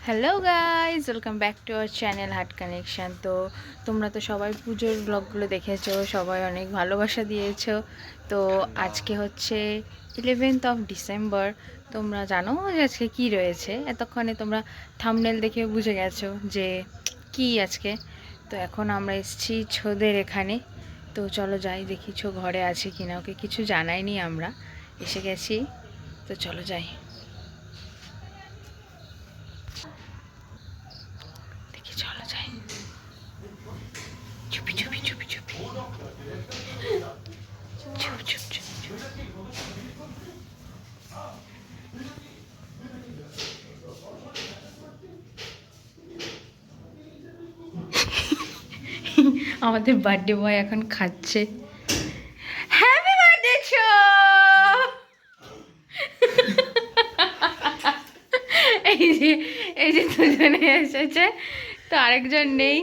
Hello guys, welcome back to our channel heart connection. তো তোমরা তো সবাই পুজোর ব্লগগুলো দেখেছো, সবাই অনেক ভালোবাসা দিয়েছো। তো আজকে হচ্ছে 11th অফ ডিসেম্বর। তোমরা জানো যে আজকে কী রয়েছে, এতক্ষণে তোমরা থাম্বনেল দেখে বুঝে গেছো যে কি আজকে। তো এখন আমরা এসেছি ছোদের এখানে। তো চলো যাই, দেখি ছো ঘরে আছে কিনা, ওকে কিছু জানাইনি, আমরা এসে গেছি। তো চলো যাই, দেখি চলো যাই। চুপি চুপি চুপি চুপি চুপ চুপ চুপ চুপ। আমাদের বার্থডে বয় এখন খাচ্ছে। হ্যাপি বার্থডে ছো। এই যে এই যে দুজনে এসেছে, তো আরেকজন নেই,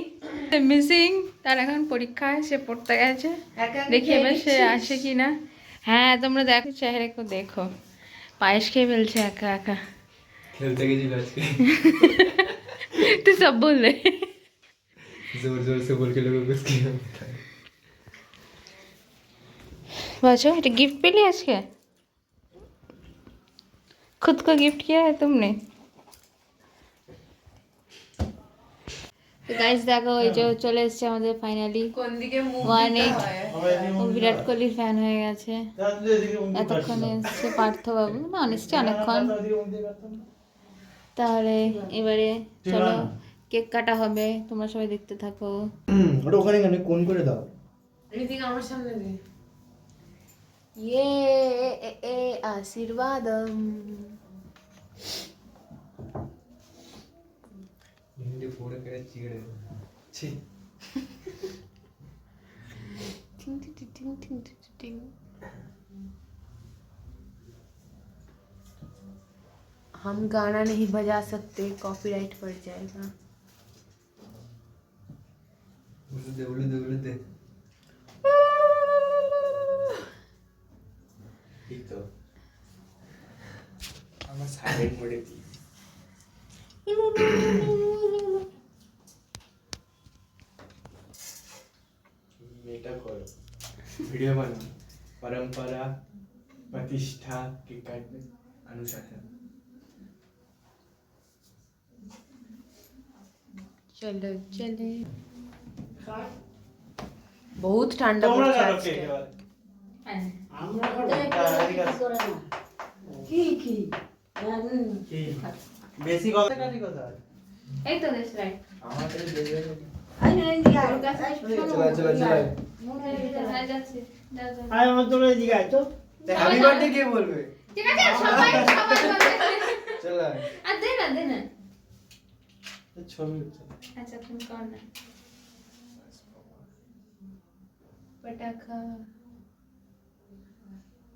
মিসিং। তার এখন পরীক্ষা, সে পড়তে গেছে। দেখি এবার সে আসে কি না। হ্যাঁ, তোমরা দেখো, চেহারাকে দেখো, পায়েস খেয়ে ফেলছে একা একা। खेलते गए আজকে তুই সব বললে, जोर जोर से बोल के लोगों को किया। बच्चो এটা गिफ्ट পেলি আজকে? खुद को गिफ्ट किया है तुमने? তো গাইস দেখো, এই যে চলে এসেছে আমাদের ফাইনালি কোন দিকে মুখ ওয়ানে। দিতে হয়? ও বিরাট কোহলির ফ্যান হয়ে গেছে। এতক্ষণে এসছে পার্থবাবু, না অনেস্টি অনেকক্ষণ। তাহলে এবারে চলো কেক কাটা হবে, তোমরা সবাই দেখতে থাকো। ওটা ওখানে কেন কোন করে দাও? এদিকে আমার সামনে দে। ইয়ে এ আশীর্বাদম। हिंदी फोड़ के चिड़े छी टिंग टिंग टिंग टिंग टिंग टिंग। हम गाना नहीं बजा सकते, कॉपीराइट पड़ जाएगा। उड़े दे ठीक तो আমার সাইলেন্ট মোডে দি मेटा करो वीडियो बनाओ परंपरा प्रतिष्ठा के काट में अनुशासन। चलो चले। बहुत ठंडा पड़ছে আজকে। আমরা কি বেশি কথা কাটি কথা এই তো দেশ রাইট। আমাদের দেবে चला चला হয়ে যাচ্ছে। আয় আমার তোরে দিকে আয় তো हैप्पी बर्थडे কে বলবে? ঠিক আছে, সবাই সবাই বলবে। চলা আর দে না দে না। ছবি হচ্ছে আচ্ছা তুমি কর না। পটাখা।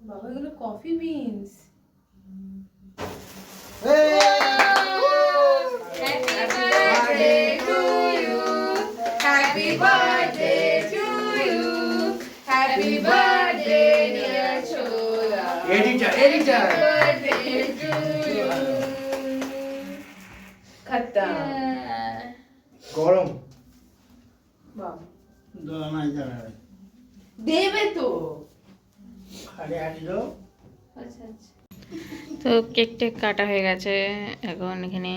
বাবা এগুলো coffee beans. Happy birthday to you. Happy birthday dear Chola. Editor Birthday to you. खत्म। গরম বাবা দোলা নাই জানা দেবে তো। খালি আসলো আচ্ছা আচ্ছা। তো কেক টেক কাটা হয়ে গেছে, এখন এখানে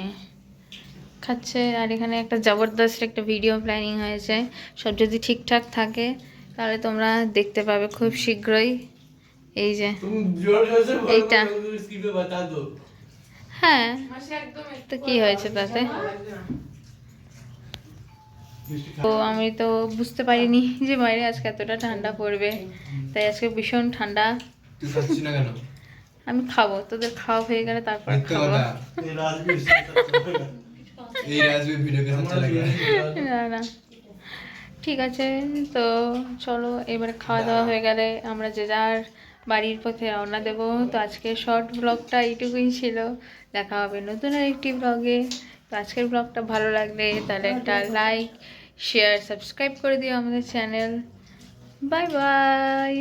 খাচ্ছে। আর এখানে একটা জবরদস্ত একটা ভিডিও প্ল্যানিং হয়েছে, সব যদি ঠিকঠাক থাকে তাহলে তোমরা দেখতে পাবে খুব শীঘ্রই। এই যে तुम जोर जोर से बोलो এইটা। स्क्रीन पे बता दो। হ্যাঁ, মাসে একদম তো কি হয়েছে তাতে? তো আমি তো বুঝতে পারিনি যে বাইরে আজকে এতটা ঠান্ডা পড়বে, তাই আজকে ভীষণ ঠান্ডা। তুই খাচ্ছিস না কেন? আমি খাবো, তোদের খাওয়া হয়ে গেলে তারপর মিথ্যে খাবো। কথা। এই রাজবীর এই রাজবি ভিডিও কে अच्छा लगा না না, ঠিক আছে। তো চলো এবার খাওয়া দাওয়া হয়ে গেলে আমরা যে যার বাড়ির পথে রওনা দেবো। তো আজকে শর্ট ব্লগটা এইটুকুই ছিল, দেখা হবে নতুন আরেকটি ব্লগে। তো আজকের ব্লগটা ভালো লাগলে তাহলে একটা লাইক শেয়ার সাবস্ক্রাইব করে দিও আমাদের চ্যানেল। Bye bye.